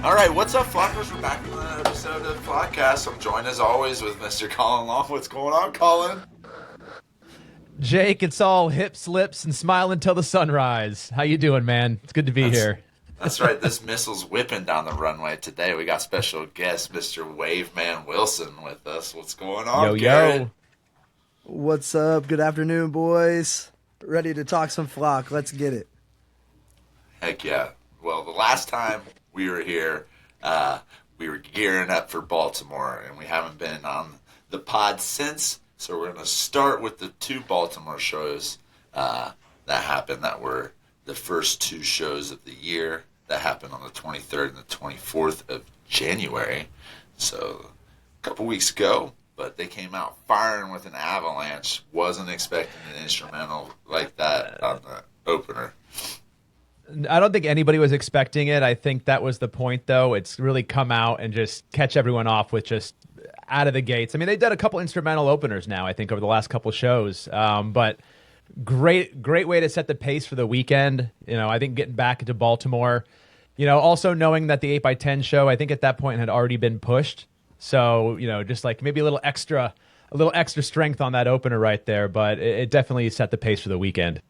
All right, what's up, Flockers? We're back with another episode of Flockast. I'm joined as always with Mr. Colin Long. What's going on, Colin? Jake, it's all hips, lips, and smile until the sunrise. How you doing, man? It's good to be here. That's right. This missile's whipping down the runway today. We got special guest, Mr. Waveman Wilson, with us. What's going on, Garett? Yo. What's up? Good afternoon, boys. Ready to talk some flock. Let's get it. Heck yeah. Well, the last time we were here, we were gearing up for Baltimore, and we haven't been on the pod since. So we're going to start with the two Baltimore shows that happened that were the first two shows of the year that happened on the 23rd and the 24th of January. So a couple weeks ago, but they came out firing with an avalanche. Wasn't expecting an instrumental like that on the opener. I don't think anybody was expecting it. I think that was the point, though. It's really come out and just catch everyone off with just out of the gates. I mean, they've done a couple instrumental openers now, I think, over the last couple shows. But great way to set the pace for the weekend. You know, I think getting back into Baltimore, you know, also knowing that the 8x10 show, I think at that point had already been pushed. So, you know, just like maybe a little extra strength on that opener right there. But it definitely set the pace for the weekend.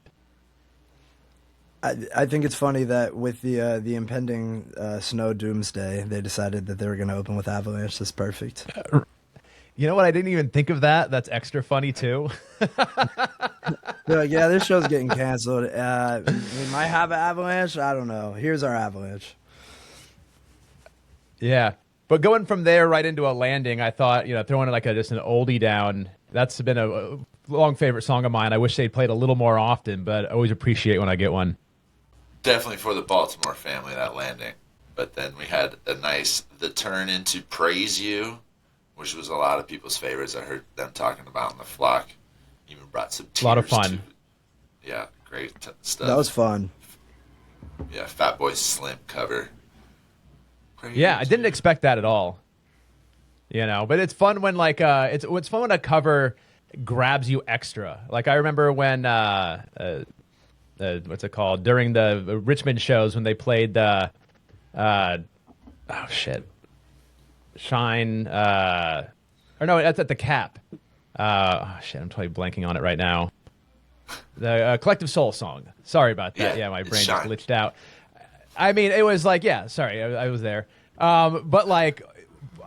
I think it's funny that with the impending snow doomsday, they decided that they were going to open with Avalanche. That's perfect. You know what? I didn't even think of that. That's extra funny, too. They're like, yeah, this show's getting canceled. We might have an Avalanche. I don't know. Here's our Avalanche. Yeah. But going from there right into a landing, I thought, you know, throwing like just an oldie down, that's been a long favorite song of mine. I wish they'd played a little more often, but I always appreciate when I get one. Definitely for the Baltimore family, that landing. But then we had the turn into Praise You, which was a lot of people's favorites. I heard them talking about in the flock. Even brought some tears. A lot of fun. Yeah, great stuff. That was fun. Yeah, Fatboy Slim cover. Praise I didn't expect that at all. You know, but it's fun when it's fun when a cover grabs you extra. Like I remember when what's it called, during the Richmond shows when they played the Shine or no, that's at the Cap. I'm totally blanking on it right now. The Collective Soul song. Sorry about that. Yeah, my brain just glitched out. I mean, it was like, sorry, I was there. But like,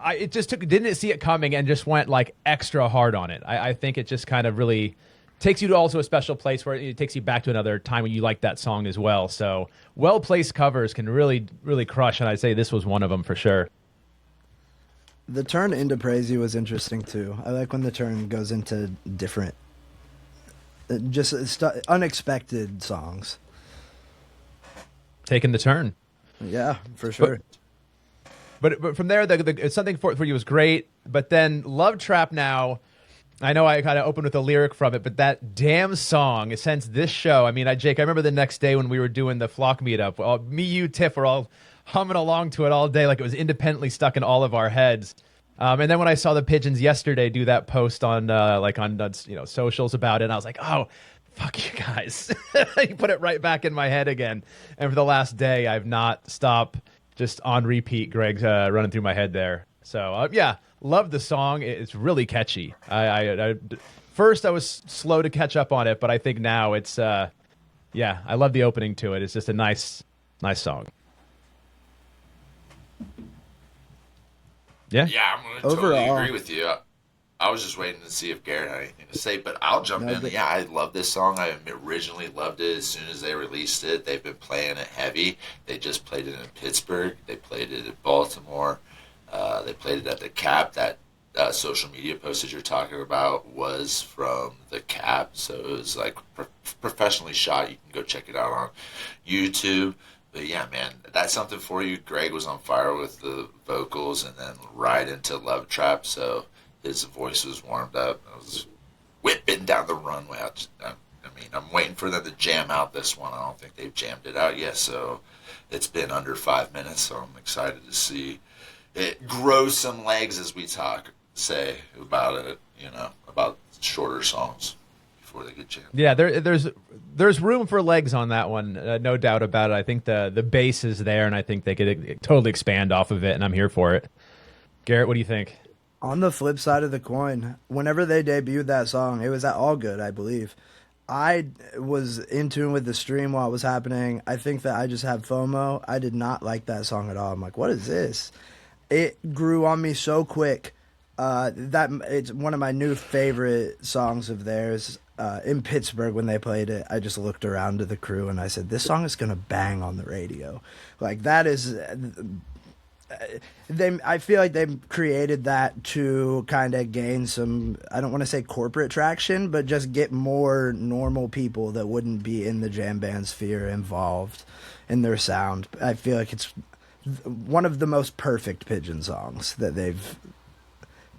it just didn't see it coming and just went like extra hard on it. I think it just kind of really takes you to also a special place where it takes you back to another time when you like that song as well. So well-placed covers can really, really crush, and I'd say this was one of them for sure. The turn into Praise You was interesting too. I like when the turn goes into different, just unexpected songs. Taking the turn. Yeah, for sure. But from there, it's something for you was great. But then Love Trap now, I know I kind of opened with a lyric from it, but that damn song, since this show, I mean, Jake, I remember the next day when we were doing the flock meetup, me, you, Tiff were all humming along to it all day like it was independently stuck in all of our heads. And then when I saw the Pigeons yesterday do that post on socials about it, and I was like, oh, fuck you guys. You put it right back in my head again. And for the last day, I've not stopped just on repeat, Greg's running through my head there. So, love the song. It's really catchy. First, I was slow to catch up on it, but I think now it's, I love the opening to it. It's just a nice song. Yeah, I'm going to totally agree with you. I was just waiting to see if Garett had anything to say, but I'll jump in. Yeah, I love this song. I originally loved it as soon as they released it. They've been playing it heavy. They just played it in Pittsburgh. They played it in Baltimore. They played it at the Cap. That social media post that you're talking about was from the Cap, so it was like professionally shot. You can go check it out on YouTube. But yeah, man, that's something for you. Greg was on fire with the vocals, and then right into Love Trap, so his voice was warmed up. I was whipping down the runway. I'm waiting for them to jam out this one. I don't think they've jammed it out yet, so it's been under 5 minutes, so I'm excited to see it grow some legs as we say about it, about shorter songs. before they get jammed. Yeah, there's room for legs on that one, no doubt about it. I think the base is there, and I think they could totally expand off of it, and I'm here for it. Garrett, what do you think? On the flip side of the coin, whenever they debuted that song, it was at All Good, I believe. I was in tune with the stream while it was happening. I think that I just had FOMO. I did not like that song at all. I'm like, what is this? It grew on me so quick. That it's one of my new favorite songs of theirs. In Pittsburgh, when they played it, I just looked around to the crew and I said, this song is going to bang on the radio. Like, that is... I feel like they've created that to kind of gain some, I don't want to say corporate traction, but just get more normal people that wouldn't be in the jam band sphere involved in their sound. I feel like it's one of the most perfect Pigeon songs that they've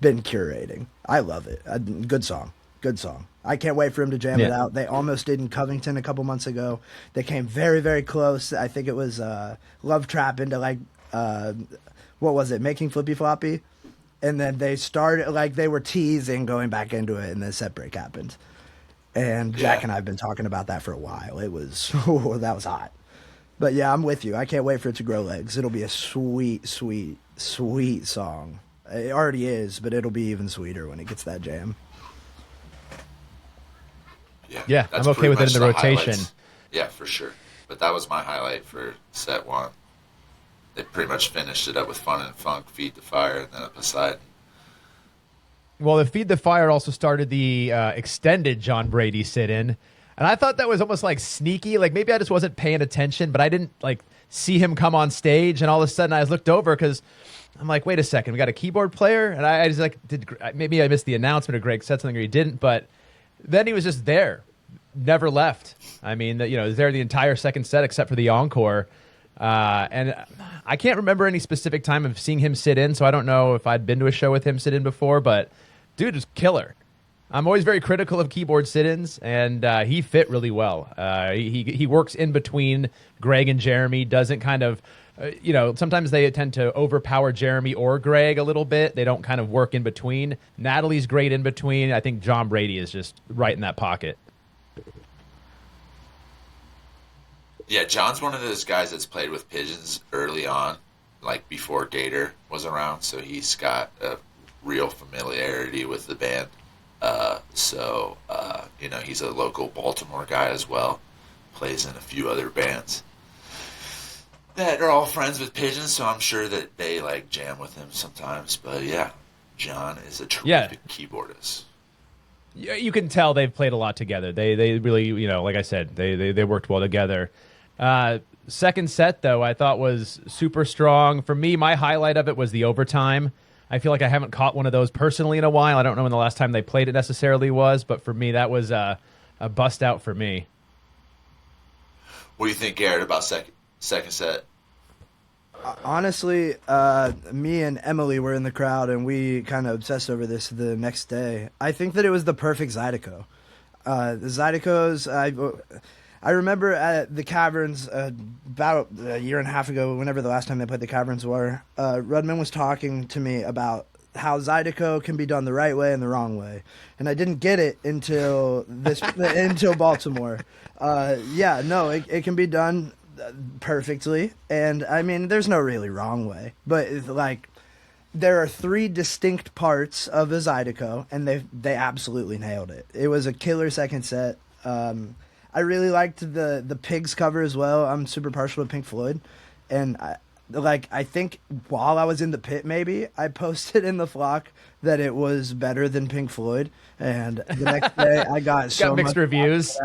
been curating. I love it. Good song. Good song. I can't wait for him to jam it out. They almost did in Covington a couple months ago. They came very, very close. I think it was Love Trap into like, what was it, Making Flippy Floppy? And then they started, like, they were teasing going back into it, and then set break happened. And Jack and I have been talking about that for a while. It was, that was hot. But yeah, I'm with you. I can't wait for it to grow legs. It'll be a sweet, sweet, sweet song. It already is, but it'll be even sweeter when it gets that jam. Yeah, I'm okay with it in the rotation. Highlights. Yeah, for sure. But that was my highlight for set one. They pretty much finished it up with Fun and Funk, Feed the Fire, and then a Poseidon. Well, the Feed the Fire also started the extended John Brady sit-in, and I thought that was almost like sneaky. Like, maybe I just wasn't paying attention, but I didn't like see him come on stage, and all of a sudden I looked over because I'm like, wait a second, we got a keyboard player, and I just like maybe I missed the announcement or Greg said something or he didn't, but then he was just there, never left. I mean, he was there the entire second set except for the encore. And I can't remember any specific time of seeing him sit in, so I don't know if I'd been to a show with him sit in before, but dude is killer. I'm always very critical of keyboard sit-ins, and he fit really well. He works in between Greg and Jeremy, doesn't kind of, sometimes they tend to overpower Jeremy or Greg a little bit. They don't kind of work in between. Natalie's great in between. I think John Brady is just right in that pocket. Yeah, John's one of those guys that's played with Pigeons early on, like before Gator was around, so he's got a real familiarity with the band. He's a local Baltimore guy as well, plays in a few other bands that are all friends with Pigeons, so I'm sure that they like jam with him sometimes. But yeah, John is a terrific keyboardist. You can tell they've played a lot together. They really, like I said, they worked well together. Second set, though, I thought was super strong. For me, my highlight of it was the overtime. I feel like I haven't caught one of those personally in a while. I don't know when the last time they played it necessarily was, but for me, that was a bust out for me. What do you think, Garrett, about second set? Honestly, me and Emily were in the crowd, and we kind of obsessed over this the next day. I think that it was the perfect Zydeco. The Zydecos, I remember at the Caverns about a year and a half ago, whenever the last time they played the Caverns were, Rudman was talking to me about how Zydeco can be done the right way and the wrong way, and I didn't get it until until Baltimore. It can be done perfectly, and I mean, there's no really wrong way, but like, there are three distinct parts of a Zydeco, and they absolutely nailed it. It was a killer second set. I really liked the Pigs cover as well. I'm super partial to Pink Floyd, and I think while I was in the pit, maybe I posted in the flock that it was better than Pink Floyd, and the next day I got so mixed much reviews.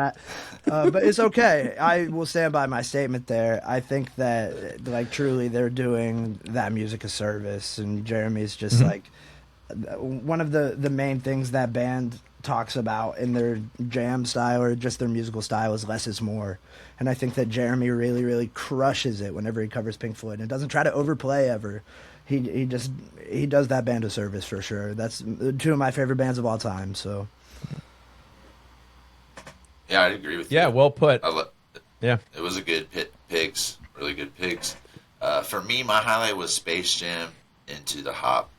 But it's okay. I will stand by my statement there. I think that truly they're doing that music a service, and Jeremy's just one of the main things that band talks about in their jam style or just their musical style is less is more. And I think that Jeremy really, really crushes it whenever he covers Pink Floyd and doesn't try to overplay ever. He does that band a service for sure. That's two of my favorite bands of all time. So yeah, I agree with you. Yeah, well put. Yeah, it was a good Pigs, really good Pigs. For me, my highlight was Space Jam Into the Hop.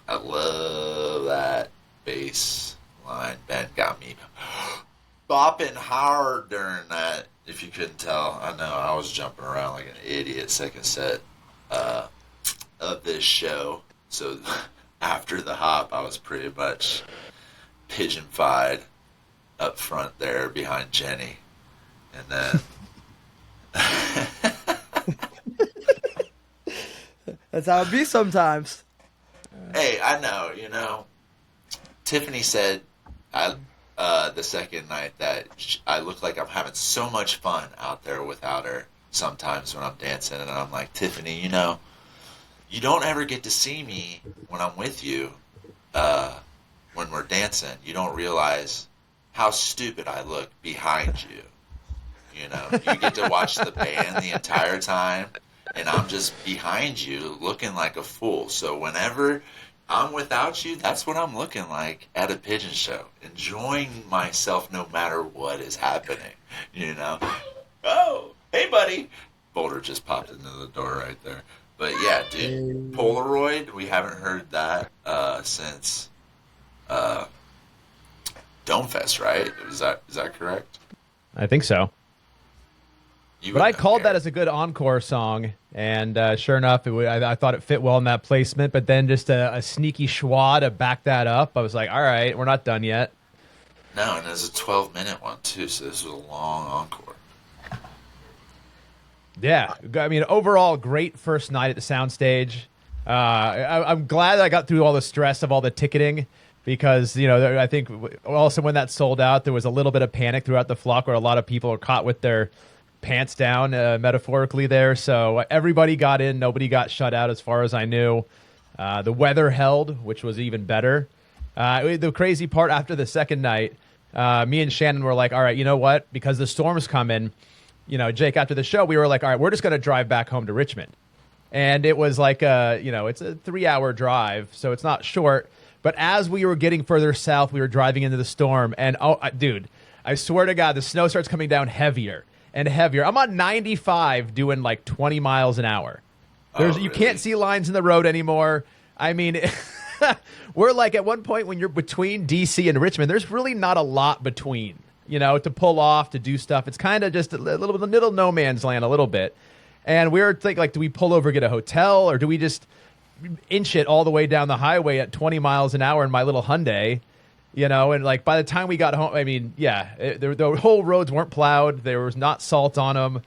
I love that bass line. Ben got me bopping hard during that, if you couldn't tell. I know, I was jumping around like an idiot second set of this show. So after the hop, I was pretty much pigeon-fied up front there behind Jenny. And then... That's how it be sometimes. Hey, I know, you know. Tiffany said the second night that I look like I'm having so much fun out there without her sometimes when I'm dancing. And I'm like, Tiffany, you know, you don't ever get to see me when I'm with you when we're dancing. You don't realize how stupid I look behind you. You know, you get to watch the band the entire time, and I'm just behind you looking like a fool. So whenever I'm without you, that's what I'm looking like at a pigeon show, enjoying myself no matter what is happening, you know. Oh, hey, buddy. Boulder just popped into the door right there. But yeah, dude, Polaroid, we haven't heard that since Domefest, right? Is that correct? I think so. But I called that as a good encore song, and sure enough, I thought it fit well in that placement. But then just a sneaky schwa to back that up. I was like, all right, we're not done yet. No, and it was a 12-minute one, too, so this was a long encore. Yeah, I mean, overall, great first night at the soundstage. I'm glad I got through all the stress of all the ticketing because, you know, I think also when that sold out, there was a little bit of panic throughout the flock where a lot of people were caught with their pants down, metaphorically there. So everybody got in. Nobody got shut out as far as I knew. The weather held, which was even better. The crazy part after the second night, me and Shannon were like, all right, you know what? Because the storm's coming, you know, Jake, after the show, we were like, all right, we're just going to drive back home to Richmond. And it was like, you know, it's a 3-hour drive, so it's not short. But as we were getting further south, we were driving into the storm. And, dude, I swear to God, the snow starts coming down heavier and heavier. I'm on 95 doing like 20 miles an hour. Really? You can't see lines in the road anymore. I mean, we're like at one point when you're between DC and Richmond, there's really not a lot between, you know, to pull off, to do stuff. It's kind of just a little no man's land a little bit. And we were thinking, like, do we pull over, get a hotel, or do we just inch it all the way down the highway at 20 miles an hour in my little Hyundai? You know, and like by the time we got home, I mean, yeah, the whole roads weren't plowed. There was not salt on them.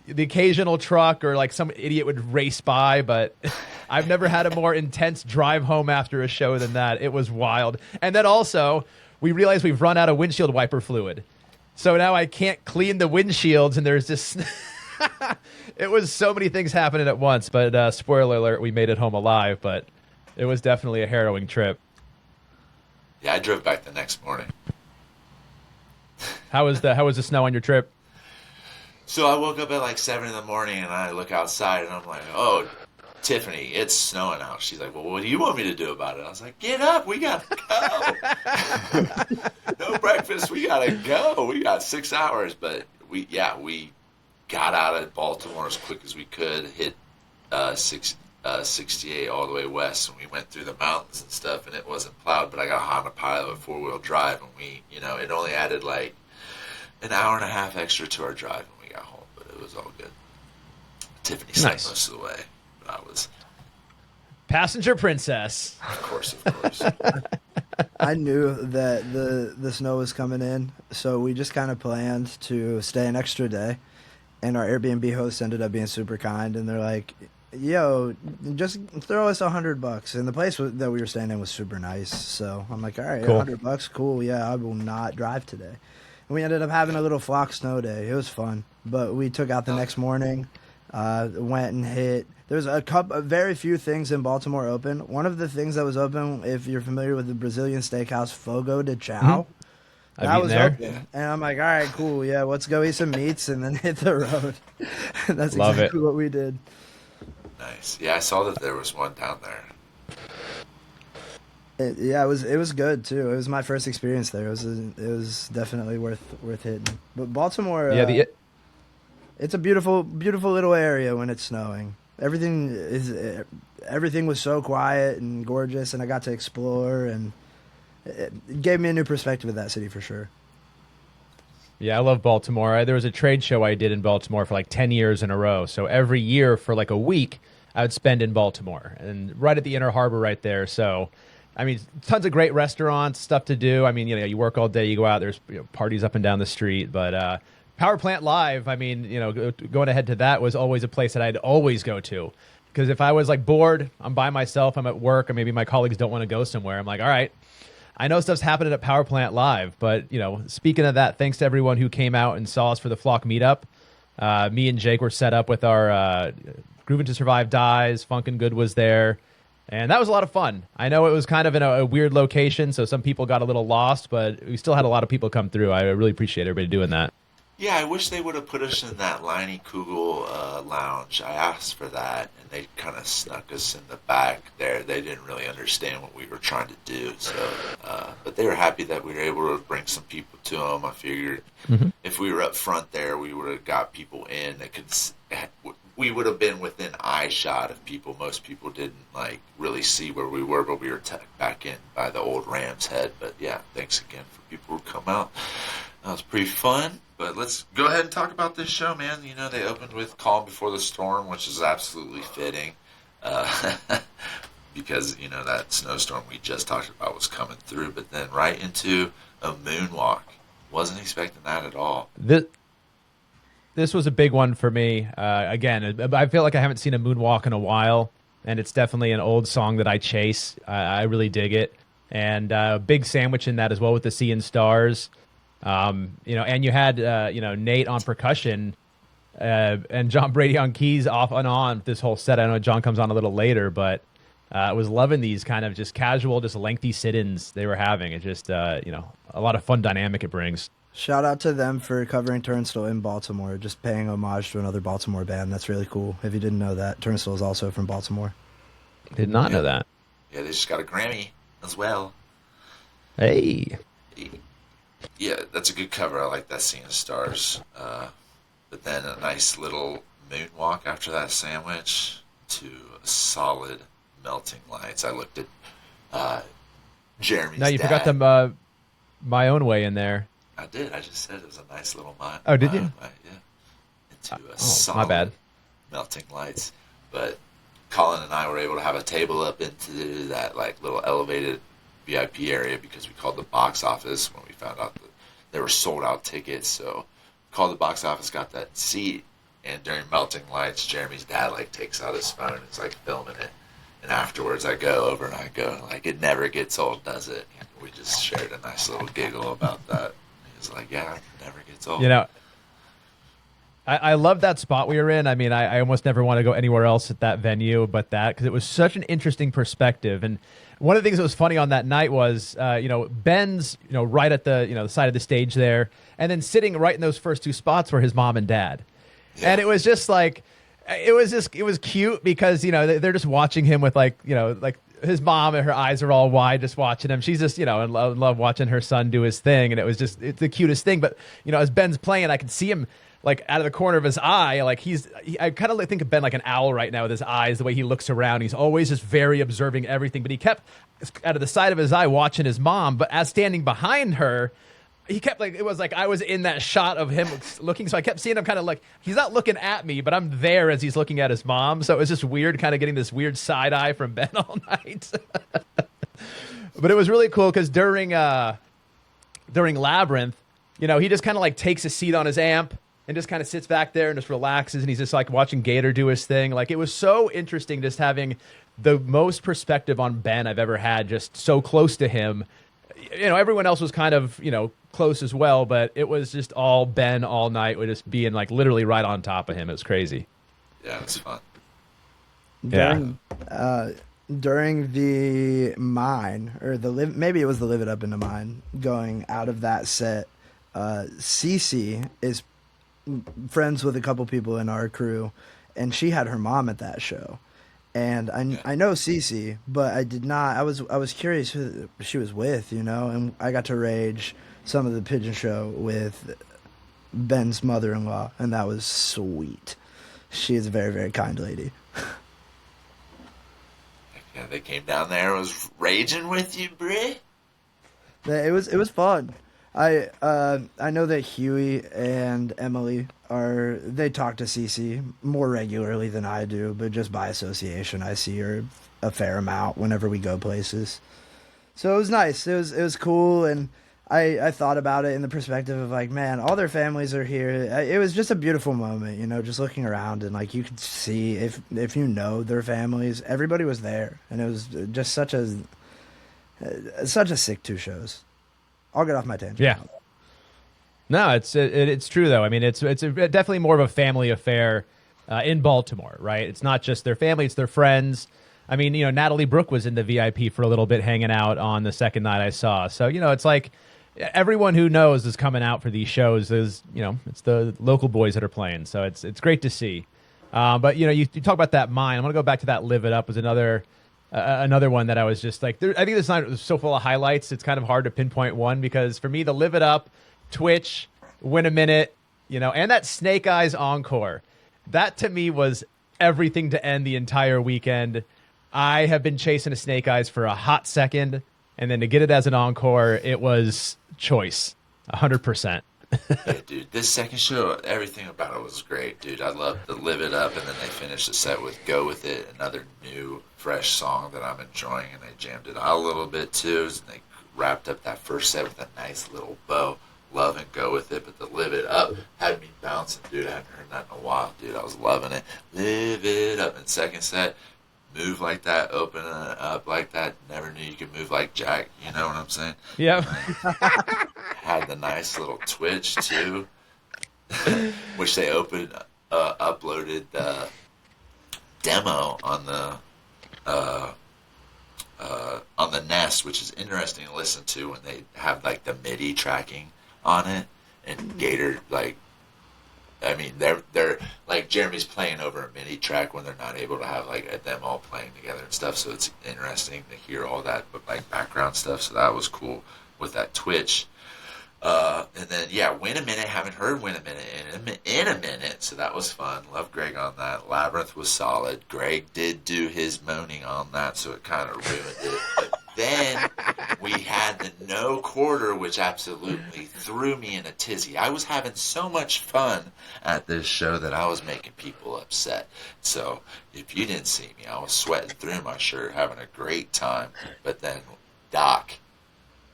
The occasional truck or like some idiot would race by, but I've never had a more intense drive home after a show than that. It was wild. And then also, we realized we've run out of windshield wiper fluid. So now I can't clean the windshields, and there's just... It was so many things happening at once, but spoiler alert, we made it home alive, but it was definitely a harrowing trip. Yeah, I drove back the next morning. How was the snow on your trip? So I woke up at like 7 in the morning, and I look outside, and I'm like, oh, Tiffany, it's snowing out. She's like, well, what do you want me to do about it? I was like, get up, we gotta go. No breakfast, we gotta go. We got 6 hours, but we got out of Baltimore as quick as we could, hit 68 all the way west, and we went through the mountains and stuff, and it wasn't plowed, but I got a Honda Pilot 4-wheel drive, and we, you know, it only added like an hour and a half extra to our drive when we got home, but it was all good. Tiffany slept most of the way, but I was... Passenger princess. Of course. I knew that the snow was coming in, so we just kind of planned to stay an extra day. And our Airbnb host ended up being super kind, and they're like, yo, just throw us $100. And the place that we were staying in was super nice. So I'm like, all right, cool. $100, cool. Yeah, I will not drive today. And we ended up having a little flock snow day. It was fun. But we took out the next morning, went and hit. There's very few things in Baltimore open. One of the things that was open, if you're familiar with the Brazilian steakhouse Fogo de Chao, mm-hmm. That was open. And I'm like, all right, cool. Yeah, let's go eat some meats and then hit the road. That's exactly what we did. Nice. Yeah, I saw that there was one down there. It was good too. It was my first experience there. It was definitely worth hitting. But Baltimore, it's a beautiful little area when it's snowing. Everything was so quiet and gorgeous, and I got to explore, and it gave me a new perspective of that city for sure. Yeah, I love Baltimore. There was a trade show I did in Baltimore for like 10 years in a row. So every year for like a week, I would spend in Baltimore and right at the Inner Harbor right there. So, I mean, tons of great restaurants, stuff to do. I mean, you work all day, you go out, there's parties up and down the street. But Power Plant Live, I mean, going ahead to that was always a place that I'd always go to. Because if I was like bored, I'm by myself, I'm at work, or maybe my colleagues don't want to go somewhere, I'm like, all right, I know stuff's happening at Power Plant Live, but speaking of that, thanks to everyone who came out and saw us for the Flock meetup. Me and Jake were set up with our Groovin' to Survive Dies. Funkin' Good was there, and that was a lot of fun. I know it was kind of in a weird location, so some people got a little lost, but we still had a lot of people come through. I really appreciate everybody doing that. Yeah, I wish they would have put us in that Liney Kugel lounge. I asked for that, and they kind of snuck us in the back there. They didn't really understand what we were trying to do, but they were happy that we were able to bring some people to them. I figured if we were up front there, we would have got people in that could. We would have been within eye shot of people. Most people didn't really see where we were, but we were tucked back in by the old Ram's Head. But yeah, thanks again for people who come out. That was pretty fun. But let's go ahead and talk about this show, man. They opened with Calm Before the Storm, which is absolutely fitting. Because, that snowstorm we just talked about was coming through. But then right into a moonwalk. Wasn't expecting that at all. This was a big one for me. Again, I feel like I haven't seen a moonwalk in a while. And it's definitely an old song that I chase. I really dig it. And a big sandwich in that as well with the Sea and Stars. And you had Nate on percussion and John Brady on keys off and on this whole set. I know John comes on a little later, but I was loving these kind of just casual, just lengthy sit-ins they were having. It just a lot of fun dynamic it brings. Shout out to them for covering Turnstile in Baltimore, just paying homage to another Baltimore band. That's really cool. If you didn't know that, Turnstile is also from Baltimore. Did not know that. Yeah, they just got a Grammy as well. Hey. Yeah, that's a good cover. I like that Sea and Stars. But then a nice little moonwalk after that sandwich to a solid Melting Lights. I looked at Jeremy's No, you dad. forgot the My Own Way in there. I did. I just said it was a nice little Oh, did you? Yeah. Into a solid my bad. Melting Lights. But Colin and I were able to have a table up into that little elevated VIP area because we called the box office when we found out that there were sold out tickets. So called the box office, got that seat, and during Melting Lights, Jeremy's dad takes out his phone and is filming it. And afterwards, I go over and I go it never gets old, does it? And we just shared a nice little giggle about that. He was like, yeah, it never gets old. I love that spot we were in. I mean, I almost never want to go anywhere else at that venue but that, because it was such an interesting perspective. And one of the things that was funny on that night was, Ben's, right at the, the side of the stage there, and then sitting right in those first two spots were his mom and dad. Yeah. And it was just it was cute because, they're just watching him with his mom and her eyes are all wide just watching him. She's just, in love watching her son do his thing. And it's the cutest thing. But, as Ben's playing, I can see him out of the corner of his eye, I kind of think of Ben like an owl right now with his eyes, the way he looks around. He's always just very observing everything. But he kept out of the side of his eye watching his mom. But as standing behind her, he kept it was I was in that shot of him looking. So I kept seeing him kind of he's not looking at me, but I'm there as he's looking at his mom. So it was just weird, kind of getting this weird side eye from Ben all night. But it was really cool because during Labyrinth, he just kind of takes a seat on his amp and just kind of sits back there and just relaxes, and he's just watching Gator do his thing. It was so interesting just having the most perspective on Ben I've ever had, just so close to him. Everyone else was kind of, close as well, but it was just all Ben all night with just being literally right on top of him. It was crazy. Yeah, it was fun. During the mine, or maybe it was the Live It Up into Mine, going out of that set, Cece is friends with a couple people in our crew, and she had her mom at that show. And I know Cece, but I did not. I was curious who she was with, and I got to rage some of the Pigeon Show with Ben's mother-in-law, and that was sweet. She is a very, very kind lady. Yeah, they came down there and was raging with you, Brie. It was fun. I know that Huey and Emily they talk to Cece more regularly than I do, but just by association, I see her a fair amount whenever we go places. So it was nice. It was cool, and I thought about it in the perspective of like, man, all their families are here. It was just a beautiful moment, just looking around and like you could see if you know their families, everybody was there, and it was just such a sick 2 shows. I'll get off my tangent. Yeah. No, it's true though. I mean, it's definitely more of a family affair in Baltimore, right? It's not just their family; it's their friends. I mean, Natalie Brooke was in the VIP for a little bit, hanging out on the second night I saw. So it's like everyone who knows is coming out for these shows. It's the local boys that are playing. So it's great to see. But you talk about that Mine. I'm gonna go back to that Live It Up was another one that I was just like, I think this night was so full of highlights. It's kind of hard to pinpoint one because for me, the Live It Up, Twitch, Win a Minute, and that Snake Eyes encore, that to me was everything to end the entire weekend. I have been chasing a Snake Eyes for a hot second, and then to get it as an encore, it was choice, 100%. Yeah, dude, this second show, everything about it was great, dude. I loved the Live It Up, and then they finished the set with Go With It, another new, fresh song that I'm enjoying, and they jammed it out a little bit, too. And they wrapped up that first set with a nice little bow. Love and Go With It, but the Live It Up had me bouncing, dude. I haven't heard that in a while, dude. I was loving it. Live It Up. And second set, move like that, open it up like that. Never knew you could move like Jack. You know what I'm saying? Yeah. Had the nice little twitch too, which they uploaded the demo on the Nest, which is interesting to listen to when they have like the MIDI tracking on it, and Gator they're like Jeremy's playing over a MIDI track when they're not able to have like them all playing together and stuff. So it's interesting to hear all that like background stuff. So that was cool with that Twitch. And then Win a Minute. Haven't heard Win a Minute in a minute. So that was fun. Love Greg on that. Labyrinth was solid. Greg did do his moaning on that, so it kind of ruined it. But then we had the No Quarter, which absolutely threw me in a tizzy. I was having so much fun at this show that I was making people upset. So if you didn't see me, I was sweating through my shirt, having a great time. But then Doc.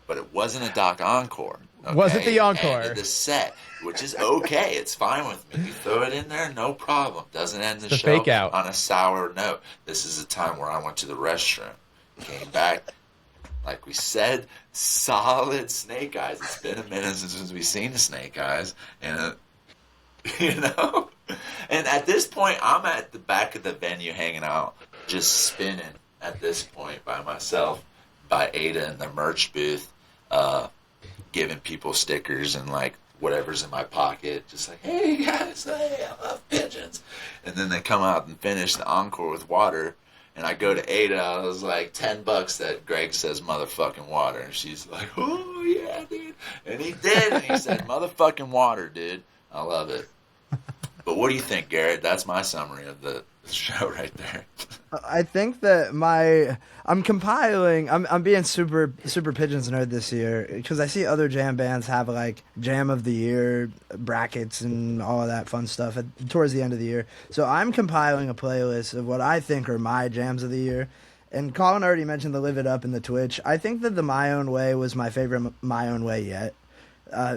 But it wasn't a Doc encore. Okay? Wasn't the encore. Ended the set, which is okay. It's fine with me. You throw it in there, no problem. Doesn't end the show fake out on a sour note. This is a time where I went to the restroom, came back, like we said, solid Snake Eyes. It's been a minute since we've seen the Snake Eyes, and And at this point, I'm at the back of the venue hanging out, just spinning at this point by myself, by Ada in the merch booth, giving people stickers and like whatever's in my pocket, just like, hey guys, hey, I love pigeons. And then they come out and finish the encore with Water. And I go to Ada, I was like, $10 that Greg says motherfucking Water. And she's like, oh yeah, dude. And he did, and he said motherfucking Water, dude. I love it. But what do you think, Garrett? That's my summary of the show right there. I think that I'm compiling. I'm being super Pigeons nerd this year because I see other jam bands have like Jam of the Year brackets and all of that fun stuff towards the end of the year. So I'm compiling a playlist of what I think are my jams of the year. And Colin already mentioned the Live It Up and the Twitch. I think that the My Own Way was my favorite My Own Way yet.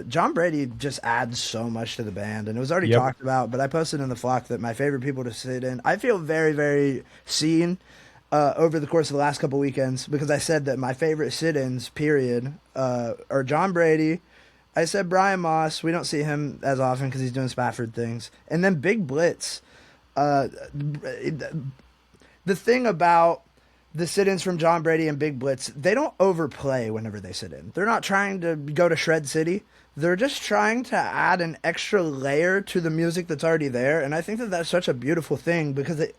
John Brady just adds so much to the band, and it was already talked about, but I posted in the Flock that my favorite people to sit in. I feel very, very seen over the course of the last couple weekends because I said that my favorite sit-ins, period, are John Brady. I said Brian Moss. We don't see him as often because he's doing Spafford things. And then Big Blitz. The thing about the sit-ins from John Brady and Big Blitz, they don't overplay whenever they sit in. They're not trying to go to Shred City. They're just trying to add an extra layer to the music that's already there. And I think that that's such a beautiful thing because it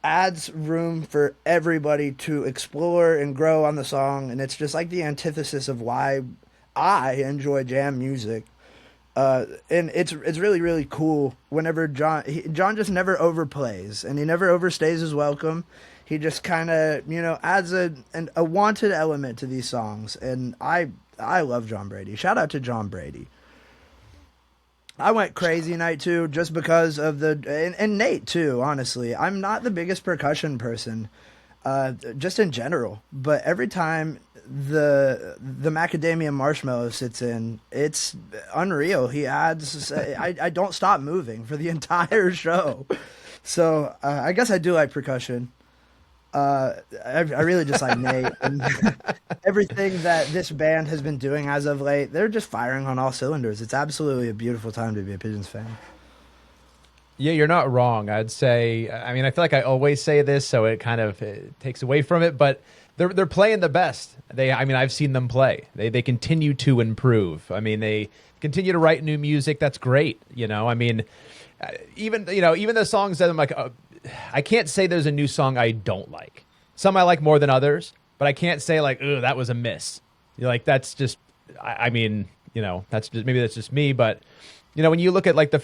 adds room for everybody to explore and grow on the song. And it's just like the antithesis of why I enjoy jam music. And it's really, really cool whenever John just never overplays and he never overstays his welcome. He just kind of, adds a wanted element to these songs. And I I love John Brady. Shout out to John Brady. I went crazy night 2 just because of and Nate too, honestly. I'm not the biggest percussion person, just in general. But every time the macadamia marshmallow sits in, it's unreal. He adds, I don't stop moving for the entire show. So I guess I do like percussion. I really just like Nate and everything that this band has been doing as of late. They're just firing on all cylinders. It's absolutely a beautiful time to be a Pigeons fan. Yeah, you're not wrong. I'd say, I mean, I feel like I always say this, so it kind of takes away from it, but they're playing the best. I mean, I've seen them play. They continue to improve. I mean, they continue to write new music. That's great. I mean, even the songs that I'm like, I can't say there's a new song I don't like. Some I like more than others, but I can't say like, "Ooh, that was a miss." That's just, I mean, that's just, maybe that's just me, but when you look at like the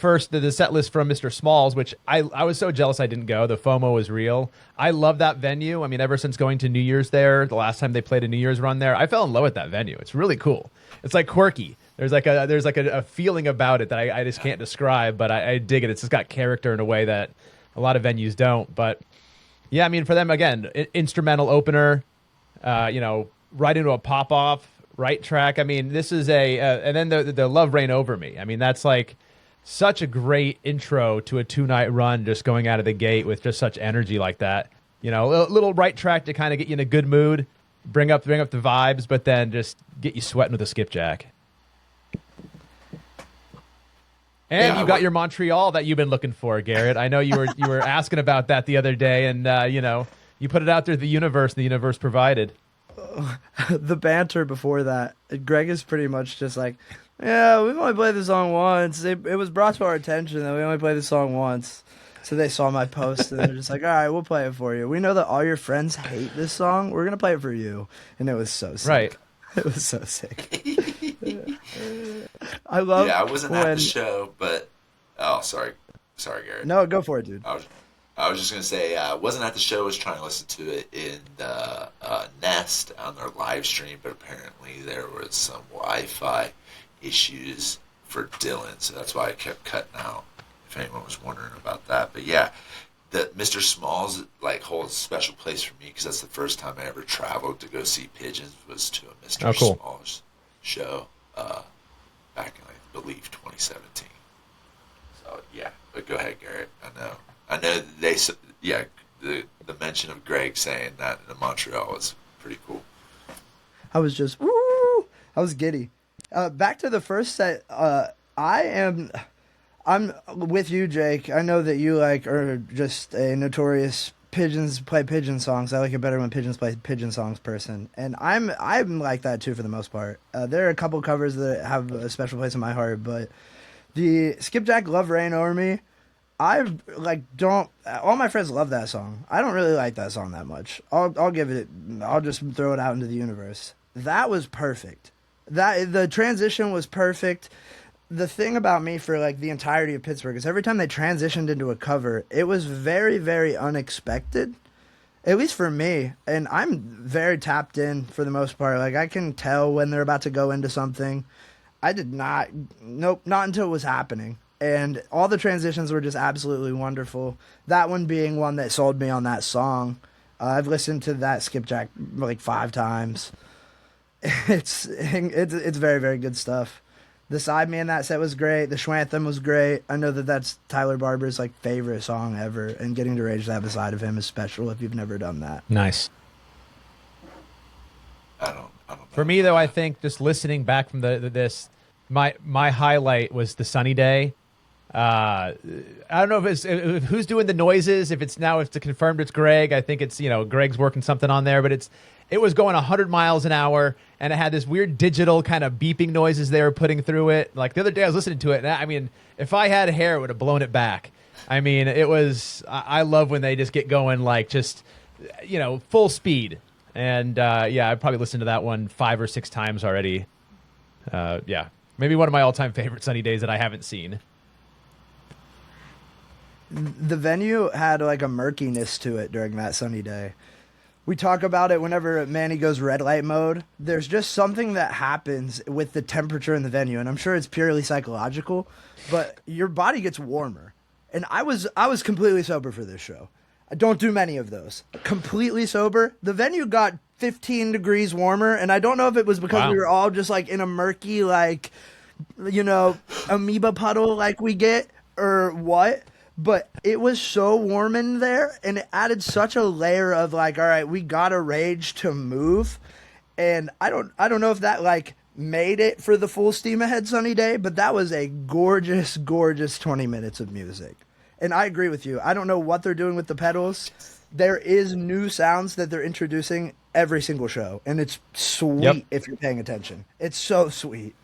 set list from Mr. Smalls, which I was so jealous I didn't go. The FOMO was real. I love that venue. I mean, ever since going to New Year's there, the last time they played a New Year's run there, I fell in love with that venue. It's really cool. It's like quirky. There's like a feeling about it that I just can't describe, but I dig it. It's just got character in a way that a lot of venues don't. But yeah, I mean, for them, again, instrumental opener, right into a pop-off, right track. I mean, this is and then the Love Reign Over Me. I mean, that's like such a great intro to a 2-night run, just going out of the gate with just such energy like that. A little right track to kind of get you in a good mood, bring up the vibes, but then just get you sweating with a skipjack. And you got your Montreal that you've been looking for, Garrett. I know you were asking about that the other day, and you put it out there to the universe, and the universe provided. The banter before that, Greg is pretty much just like, yeah, we've only played the song once. It was brought to our attention that we only played the song once. So they saw my post, and they're just like, all right, we'll play it for you. We know that all your friends hate this song. We're going to play it for you. And it was so sick. Right. It was so sick. I love. Yeah, I wasn't at the show, but sorry, Garrett. No, go for it, dude. I was just gonna say, I wasn't at the show. I was trying to listen to it in the Nest on their live stream, but apparently there was some Wi-Fi issues for Dylan, so that's why I kept cutting out. If anyone was wondering about that, but yeah, the Mr. Smalls holds a special place for me because that's the first time I ever traveled to go see Pigeons was to a Mr. Smalls show back in, I believe, 2017. So yeah, but go ahead, Garrett. I know the mention of Greg saying that in Montreal was pretty cool. I was just woo! I was giddy. Back to the first set. I'm with you, Jake. I know that you are just a notorious Pigeons play pigeon songs. I like it better when Pigeons play pigeon songs person, and I'm like that too for the most part. There are a couple covers that have a special place in my heart, but the Skipjack Love Reign Over Me, all my friends love that song. I don't really like that song that much. I'll just throw it out into the universe. That was perfect. The transition was perfect. The thing about me for the entirety of Pittsburgh is every time they transitioned into a cover, it was very, very unexpected, at least for me. And I'm very tapped in for the most part. I can tell when they're about to go into something. I did not, nope, not until it was happening. And all the transitions were just absolutely wonderful. That one being one that sold me on that song. I've listened to that Skipjack 5 times. It's very, very good stuff. The Side Me in that set was great. The Schwanthem was great. I know that that's Tyler Barber's favorite song ever, and getting to rage that beside of him is special if you've never done that. Nice. I don't know. For me though, I think just listening back from this, my highlight was the Sunny Day. I don't know if who's doing the noises. If it's confirmed it's Greg. I think it's Greg's working something on there, but it was going 100 miles an hour, and it had this weird digital kind of beeping noises they were putting through it. The other day I was listening to it, and I mean, if I had hair, it would have blown it back. I mean, it was, I love when they just get going full speed. And I've probably listened to that one 5 or 6 times already. Maybe one of my all-time favorite Sunny Days that I haven't seen. The venue had a murkiness to it during that Sunny Day. We talk about it whenever Manny goes red light mode. There's just something that happens with the temperature in the venue, and I'm sure it's purely psychological, but your body gets warmer. And I was completely sober for this show. I don't do many of those. Completely sober. The venue got 15 degrees warmer, and I don't know if it was because we were all just like in a murky, like, amoeba puddle like we get or what. But it was so warm in there, and it added such a layer of like, all right, we got a rage to move. And I don't know if that like made it for the full steam ahead sunny day, but that was a gorgeous, gorgeous 20 minutes of music. And I agree with you. I don't know what they're doing with the pedals. There is new sounds that they're introducing every single show, and it's sweet if you're paying attention. It's so sweet.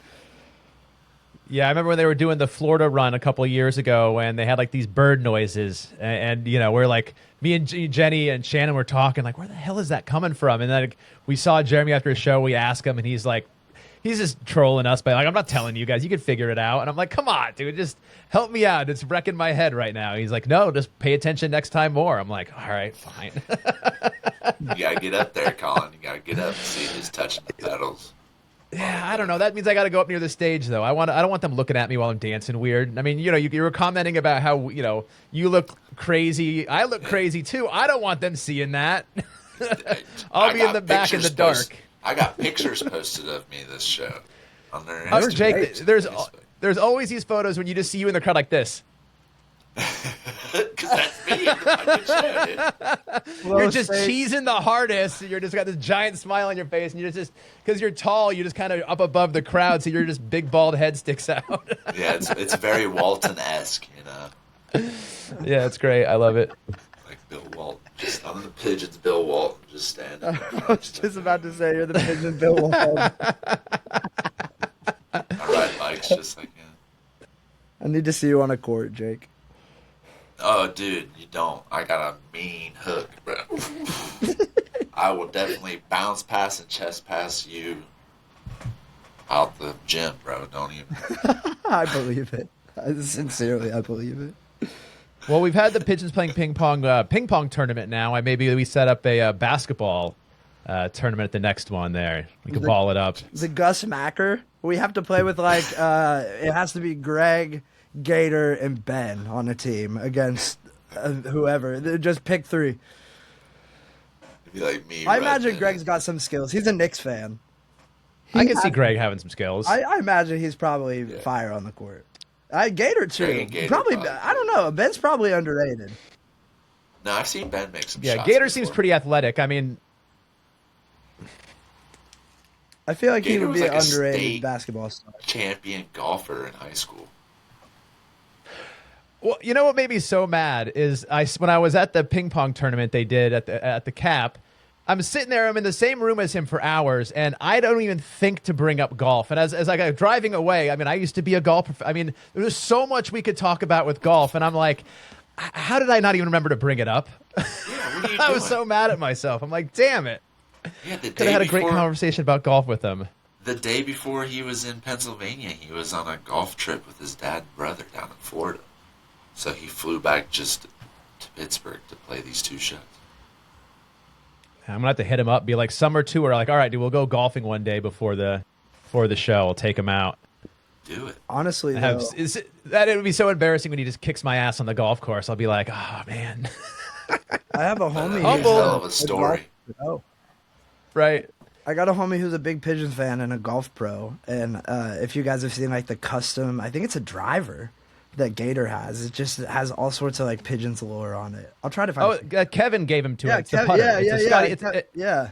Yeah, I remember when they were doing the Florida run a couple of years ago, and they had like these bird noises, and we're like, me and Jenny and Shannon were talking like, where the hell is that coming from? And then we saw Jeremy after a show. We asked him, and he's just trolling us by like, I'm not telling you guys, you can figure it out. And I'm like, come on, dude, just help me out. It's wrecking my head right now. He's like, no, just pay attention next time more. I'm like, all right, fine. You gotta get up there, Colin. You gotta get up and see who's touching the pedals. Yeah, I don't know. That means I got to go up near the stage, though. I don't want them looking at me while I'm dancing weird. I mean, you were commenting about how you look crazy. I look crazy too. I don't want them seeing that. I'll be in the back in the dark. I got pictures posted of me this show on their Instagram. Jake, there's always these photos when you just see you in the crowd like this. Because that's me. You're just cheesing the hardest. You're just got this giant smile on your face, and you're just because you're tall, you're just kind of up above the crowd, so you're just big bald head sticks out. Yeah, it's very Walton-esque, Yeah, it's great. I love it. Like Bill Walton, just on the pigeons. Bill Walton just standing. I was just about to say you're the pigeon Bill Walton. I ride bikes just like him. I need to see you on a court, Jake. Oh, dude, you don't. I got a mean hook, bro. I will definitely bounce pass and chest pass you out the gym, bro. Don't even. I believe it. Sincerely, I believe it. Well, we've had the Pigeons playing ping pong tournament now. Maybe we set up a basketball tournament at the next one there. We can ball it up. The Gus Macker. We have to play with like it has to be Greg, Gator, and Ben on a team against whoever. Just pick three. It'd be like me. I imagine Greg's got some skills. He's a Knicks fan. I can see Greg having some skills. I imagine he's probably fire on the court. Gator too. Gator probably. I don't know. Ben's probably underrated. No, I've seen Ben make some shots. Yeah, Gator before. seems pretty athletic. I mean, I feel like Gator he would be was an like a underrated state basketball star. Champion golfer in high school. well, you know what made me so mad is when I was at the ping pong tournament they did at the Cap. I'm sitting there. I'm in the same room as him for hours, and I don't even think to bring up golf. And as I got driving away, I mean, I used to be a golfer. I mean, there was so much we could talk about with golf, and I'm like, how did I not even remember to bring it up? Yeah, what are you I doing? was so mad at myself. I'm like, damn it. Yeah, Could have had a great conversation about golf with him. The day before he was in Pennsylvania, he was on a golf trip with his dad and brother down in Florida. So he flew back just to Pittsburgh to play these two shows. I'm gonna have to hit him up, be like summer tour, like, all right, dude, we'll go golfing one day before the show. I'll take him out. Do it. Honestly, It would be so embarrassing when he just kicks my ass on the golf course. I'll be like, oh man. I have a homie. Humble. Hell of a story. Right. I got a homie who's a big Pigeons fan and a golf pro. And if you guys have seen like the custom, I think it's a driver that Gator has. It just has all sorts of like Pigeons lore on it. I'll try to find. Kevin gave him to yeah, it. It's the putter. yeah.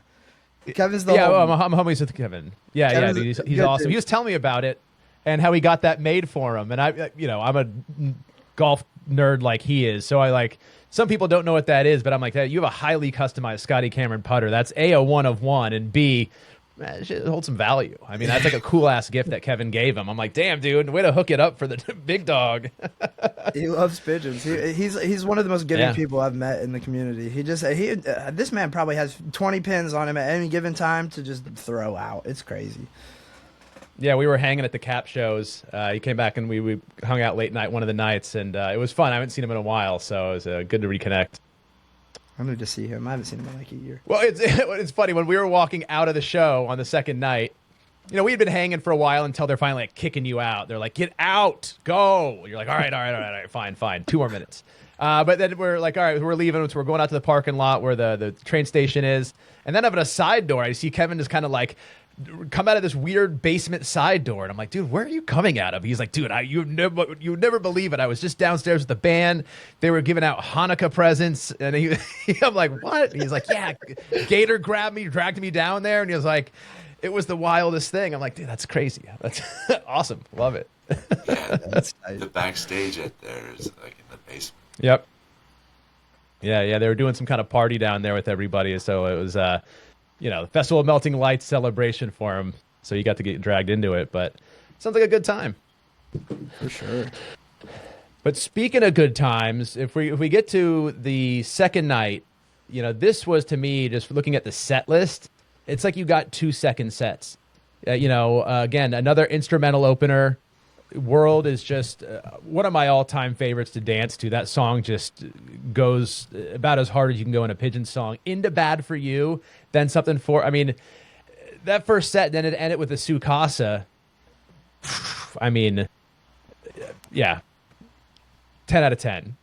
Kevin's the I'm homies with Kevin. Yeah, Kevin's dude, he's awesome. Dude. He was telling me about it and how he got that made for him. And I'm a golf nerd like he is, so I like. Some people don't know what that is, but I'm like, you have a highly customized Scotty Cameron putter. That's a one of one, and B, it should hold some value. I mean, that's like a cool ass gift that Kevin gave him. I'm like, damn, dude, way to hook it up for the big dog. He loves pigeons. He's one of the most giving people I've met in the community. This man probably has 20 pins on him at any given time to just throw out. It's crazy. Yeah, we were hanging at the Cap shows. He came back and we hung out late night one of the nights, and it was fun. I haven't seen him in a while, so it was good to reconnect. I need to see him. I haven't seen him in like a year. Well, it's funny when we were walking out of the show on the second night. We had been hanging for a while until they're finally like kicking you out. They're like, "Get out, go!" You're like, "All right, fine, 2 more minutes." But then we're like, "All right, we're leaving." So we're going out to the parking lot where the train station is, and then up at a side door, I see Kevin just kind of like come out of this weird basement side door, and I'm like, "Dude, where are you coming out of?" He's like, "Dude, you would never believe it. I was just downstairs with the band. They were giving out Hanukkah presents, and I'm like, what?" And he's like, "Yeah, Gator grabbed me, dragged me down there," and he was like, "It was the wildest thing." I'm like, "Dude, that's crazy. That's awesome. Love it." Yeah, the backstage at there is like in the basement. Yep. Yeah. They were doing some kind of party down there with everybody, so it was, the Festival of Melting Lights celebration for him. So you got to get dragged into it, but sounds like a good time. For sure. But speaking of good times, if we get to the second night, this was to me just looking at the set list. It's like you got 2-second sets. Again, another instrumental opener. World is just one of my all-time favorites to dance to. That song just goes about as hard as you can go in a Pigeon song. Into Bad for You, then something for... I mean, that first set, then it ended with the Sukasa. I mean, yeah. 10 out of 10.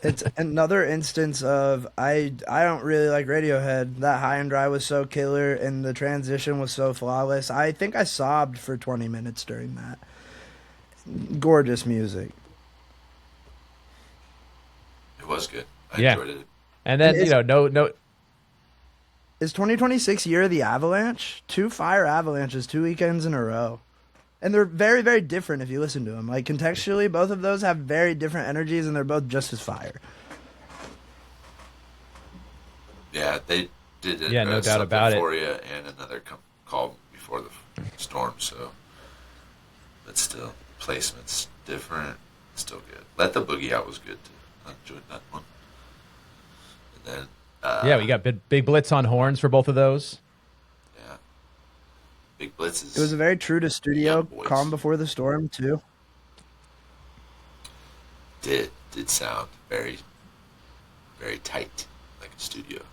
It's another instance of I don't really like Radiohead. That High and Dry was so killer, and the transition was so flawless. I think I sobbed for 20 minutes during that. Gorgeous music. It was good. I enjoyed it. And then, no. Is 2026 year of the Avalanche? 2 fire avalanches, 2 weekends in a row. And they're very, very different if you listen to them. Like, contextually, both of those have very different energies, and they're both just as fire. Yeah, they did it. Yeah, no doubt about it. For you and another call before the storm, so... But still, placement's different. Still good. Let the Boogie Out was good, too. I enjoyed that one. And then... we got big blitz on horns for both of those. Big Blitzes. It was a very true to studio, Calm Before the Storm, too. Did sound very, very tight, like a studio.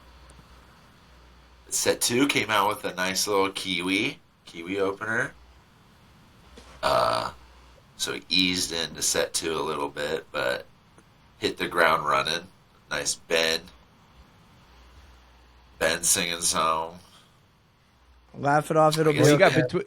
Set 2 came out with a nice little Kiwi opener. So he eased into set 2 a little bit, but hit the ground running. Nice Ben singing song. Laugh it off, it'll be You okay. got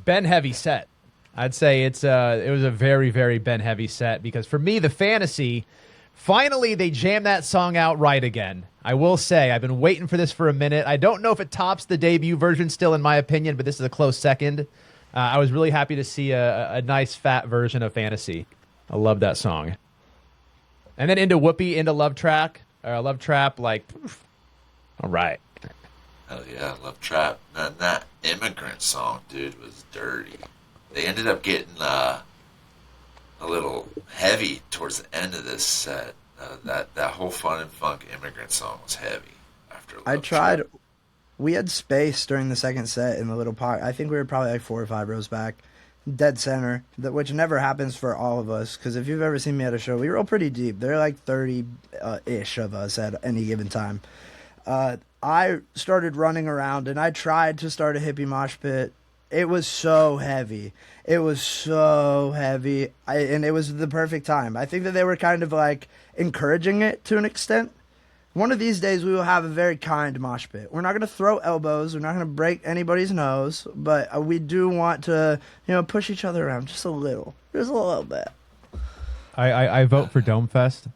Ben heavy set. I'd say it was a very, very Ben heavy set, because for me, the Fantasy, finally they jammed that song out right again. I will say, I've been waiting for this for a minute. I don't know if it tops the debut version still, in my opinion, but this is a close second. I was really happy to see a nice fat version of Fantasy. I love that song. And then into Whoopi, into Love Trap, like, all right. Hell yeah, Love Trap. And that Immigrant song, dude, was dirty. They ended up getting a little heavy towards the end of this set. That whole Fun and Funk Immigrant song was heavy. After Love I tried. Trap. We had space during the second set in the little pocket. I think we were probably like 4 or 5 rows back, dead center, which never happens for all of us. Because if you've ever seen me at a show, we roll pretty deep. There are like 30-ish of us at any given time. I started running around, and I tried to start a hippie mosh pit. It was so heavy. And it was the perfect time. I think that they were kind of like encouraging it to an extent. One of these days, we will have a very kind mosh pit. We're not going to throw elbows. We're not going to break anybody's nose. But we do want to, push each other around just a little. Just a little bit. I vote for Dome Fest.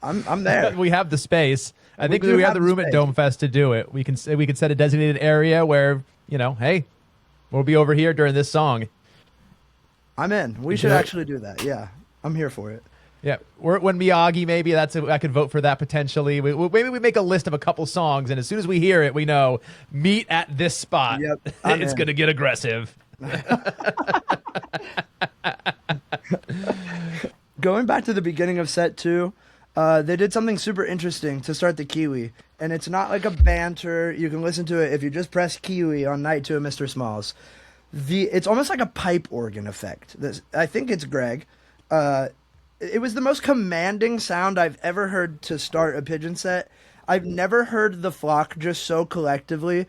I'm there. We have the space. I think we have the room at Dome Fest to do it. We can set a designated area where, hey, we'll be over here during this song. I'm in. We should actually do that. Yeah, I'm here for it. Yeah, when Miyagi, maybe I could vote for that potentially. Maybe we make a list of a couple songs, and as soon as we hear it, we know meet at this spot. Yep, it's going to get aggressive. Going back to the beginning of set 2, they did something super interesting to start the Kiwi, and it's not like a banter. You can listen to it if you just press Kiwi on night 2 of Mr. Smalls. It's almost like a pipe organ effect. I think it's Greg. it was the most commanding sound I've ever heard to start a pigeon set. I've never heard the flock just so collectively.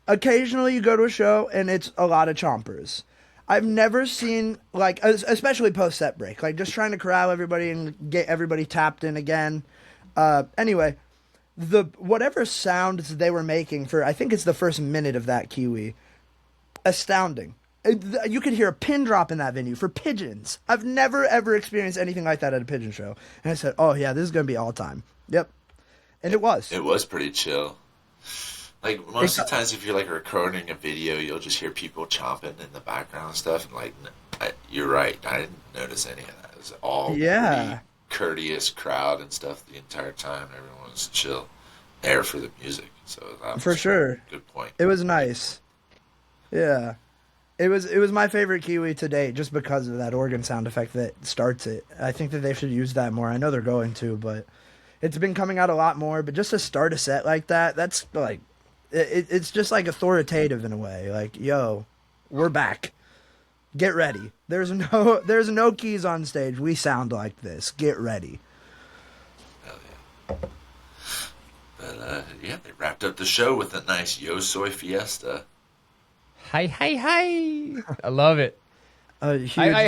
Occasionally you go to a show and it's a lot of chompers. I've never seen, like, especially post-set break, like just trying to corral everybody and get everybody tapped in again. Anyway, whatever sounds they were making for, I think it's the first minute of that Kiwi, astounding. You could hear a pin drop in that venue for pigeons. I've never, ever experienced anything like that at a pigeon show. And I said, oh, yeah, this is going to be all time. Yep. And it was. It was pretty chill. Like, most of the times if you're, like, recording a video, you'll just hear people chomping in the background and stuff. And, like, you're right. I didn't notice any of that. It was all pretty courteous crowd and stuff the entire time. Everyone was chill there for the music. So that was for sure. Good point. It was nice. Yeah. It was my favorite Kiwi to date just because of that organ sound effect that starts it. I think that they should use that more. I know they're going to, but it's been coming out a lot more. But just to start a set like that, that's like, it's just like authoritative in a way. Like, yo, we're back. Get ready. There's no keys on stage. We sound like this. Get ready. Hell yeah. But yeah, they wrapped up the show with a nice Yo Soy Fiesta. Hi, hi, hi. I love it. I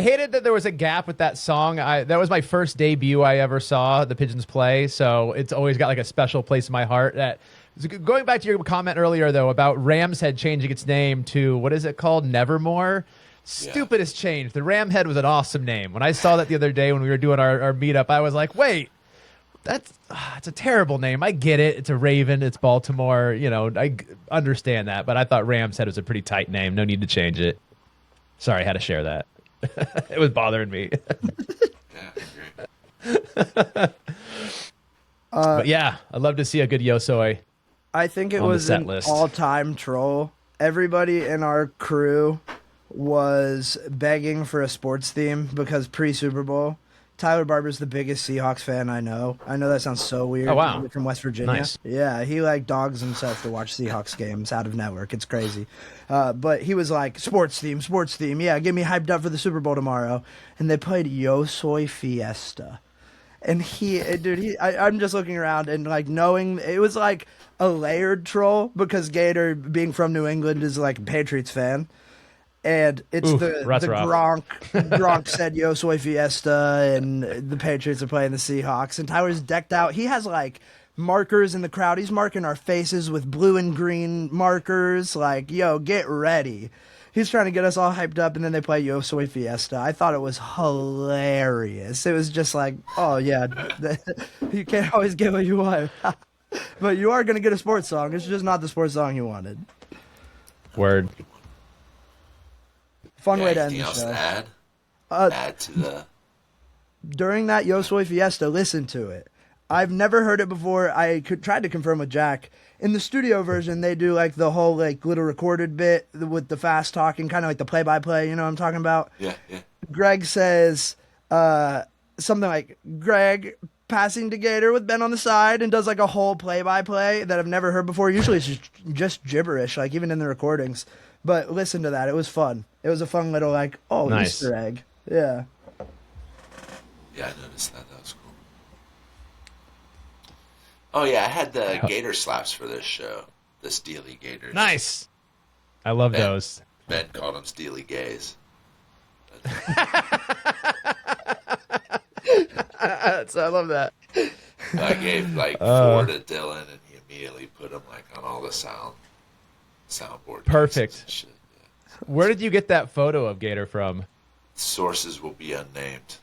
hated that there was a gap with that song. That was my first debut I ever saw the Pigeons play, so it's always got like a special place in my heart. Going back to your comment earlier, though, about Ram's Head changing its name to, what is it called? Nevermore? Stupidest change. The Ram Head was an awesome name. When I saw that the other day when we were doing our meetup, I was like, wait, it's a terrible name. I get it. It's a Raven. It's Baltimore. You know, I understand that. But I thought Ram's Head was a pretty tight name. No need to change it. Sorry, I had to share that. It was bothering me. Yeah, I agree. But yeah, I'd love to see a good Yo Soy. I think it was an all-time troll. Everybody in our crew was begging for a sports theme because pre-Super Bowl, Tyler Barber's the biggest Seahawks fan I know. I know that sounds so weird. Oh, wow. From West Virginia. Nice. Yeah, he like dogs himself to watch Seahawks games out of network. It's crazy. But he was like, sports theme. Yeah, get me hyped up for the Super Bowl tomorrow. And they played Yo Soy Fiesta. And I'm just looking around and like knowing it was like a layered troll because Gator, being from New England, is like a Patriots fan. And it's the Gronk said Yo Soy Fiesta, and the Patriots are playing the Seahawks. And Tyler's decked out. He has like markers in the crowd. He's marking our faces with blue and green markers. Like, yo, get ready. He's trying to get us all hyped up, and then they play Yo Soy Fiesta. I thought it was hilarious. It was just like, oh yeah, you can't always get what you want. But you are going to get a sports song. It's just not the sports song you wanted. Word. Fun way to end the show. Add to the... During that Yo Soy Fiesta, listen to it. I've never heard it before. I tried to confirm with Jack. In the studio version, they do like the whole like little recorded bit with the fast talking, kind of like the play-by-play. You know what I'm talking about? Yeah. Greg says something like, Greg passing to Gator with Ben on the side, and does like a whole play-by-play that I've never heard before. Usually it's just gibberish, like even in the recordings. But listen to that. It was fun. It was a fun little like, nice. Easter egg. Yeah. Yeah, I noticed that. That was cool. Oh, yeah, I had the Gator slaps for this show. The Steely Gators. Nice. I love those. Ben called them Steely Gays. I love that. I gave like 4 to Dylan, and he immediately put them like on all the soundboard. Perfect. Shit, yeah. Where did you get that photo of Gator from? Sources will be unnamed.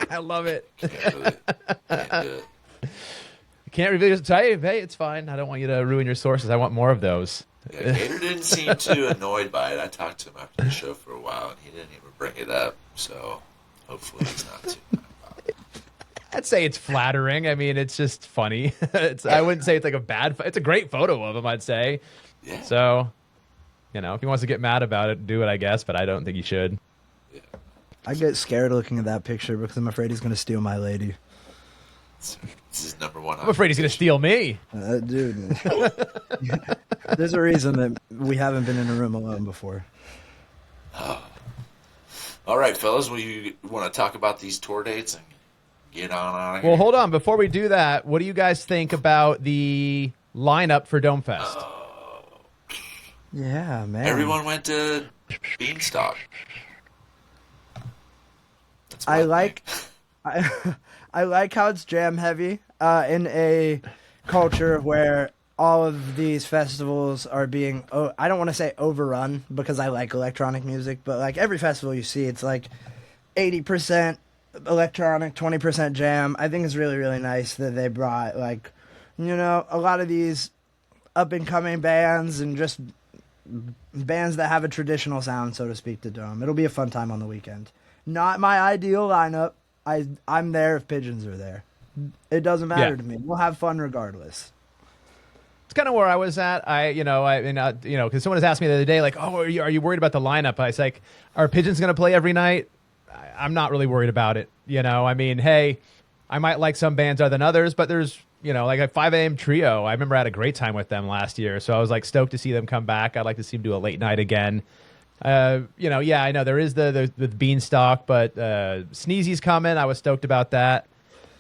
I love it. Can't do it. Can't reveal it. Hey, it's fine. I don't want you to ruin your sources. I want more of those. Yeah, Gator didn't seem too annoyed by it. I talked to him after the show for a while, and he didn't even bring it up. So hopefully he's not too mad about it. I'd say it's flattering. I mean, it's just funny. I wouldn't say it's like a bad. It's a great photo of him, I'd say. Yeah. So, if he wants to get mad about it, do it, I guess. But I don't think he should. Yeah. I get scared looking at that picture because I'm afraid he's going to steal my lady. This is number one. I'm afraid he's going to steal me. Dude. There's a reason that we haven't been in a room alone before. All right, fellas, we want to talk about these tour dates and get on out of here. Well, hold on. Before we do that, what do you guys think about the lineup for Dome Fest? Yeah, man. Everyone went to Beanstalk. That's what I like think. I like how it's jam heavy in a culture where all of these festivals are being I don't want to say overrun because I like electronic music, but like every festival you see, it's like 80% electronic, 20% jam. I think it's really, really nice that they brought like, you know, a lot of these up and coming bands and just bands that have a traditional sound, so to speak, to Dome. It'll be a fun time on the weekend. Not my ideal lineup. I'm there if Pigeons are there. It doesn't matter to me. We'll have fun regardless. It's kind of where I was at. Because someone has asked me the other day, like, "Oh, are you worried about the lineup?" I was like, "Are Pigeons going to play every night?" I'm not really worried about it. You know, I mean, hey, I might like some bands other than others, but there's, you know, like a 5 a.m. trio. I remember I had a great time with them last year, so I was like stoked to see them come back. I'd like to see them do a late night again. I know there is the Beanstalk, but Sneezy's coming. I was stoked about that.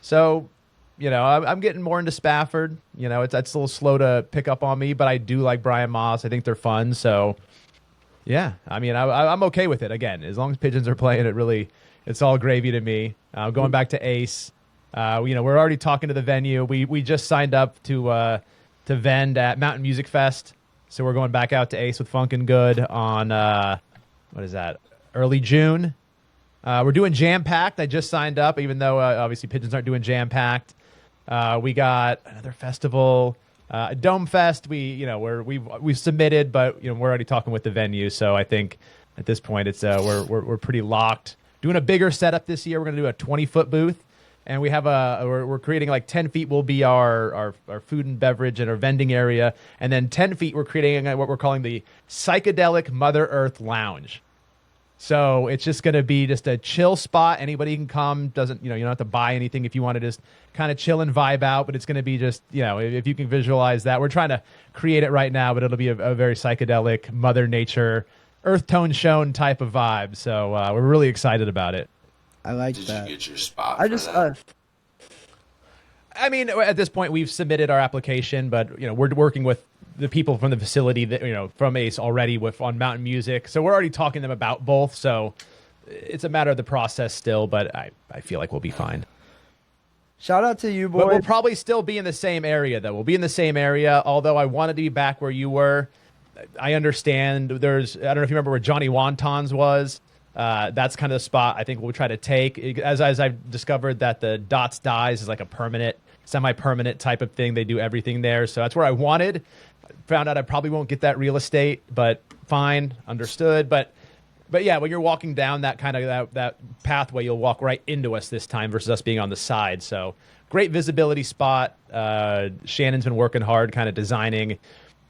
So, you know, I'm getting more into Spafford. You know, it's a little slow to pick up on me, but I do like Brian Moss. I think they're fun. So, yeah, I mean, I'm okay with it. Again, as long as Pigeons are playing, it's all gravy to me. Going back to Ace, we're already talking to the venue. We just signed up to vend at Mountain Music Fest. So we're going back out to Ace with Funkin' Good on, early June. We're doing Jam Packed. I just signed up, even though obviously Pigeons aren't doing Jam Packed. We got another festival, Dome Fest. We've submitted, but we're already talking with the venue. So I think at this point it's we're pretty locked. Doing a bigger setup this year. We're going to do a 20-foot booth. And we have we're creating like 10 feet will be our food and beverage and our vending area. And then 10 feet, we're creating what we're calling the Psychedelic Mother Earth Lounge. So it's just going to be just a chill spot. Anybody can come. You don't have to buy anything if you want to just kind of chill and vibe out. But it's going to be just, if you can visualize that. We're trying to create it right now, but it'll be a very psychedelic Mother Nature, earth tone shown type of vibe. So we're really excited about it. I like Did that. you get your spot? I mean, at this point, we've submitted our application, but we're working with the people from the facility that from Ace already on Mountain Music, so we're already talking to them about both. So it's a matter of the process still, but I feel like we'll be fine. Shout out to you, boys. But we'll probably still be in the same area, though. We'll be in the same area, although I wanted to be back where you were. I understand I don't know if you remember where Johnny Wontons was. That's kind of the spot I think we'll try to take. As I've discovered that the Dots Dies is like a permanent, semi-permanent type of thing. They do everything there. So that's where I wanted. Found out I probably won't get that real estate, but fine, understood. But yeah, when you're walking down that kind of that pathway, you'll walk right into us this time versus us being on the side. So great visibility spot. Shannon's been working hard kind of designing,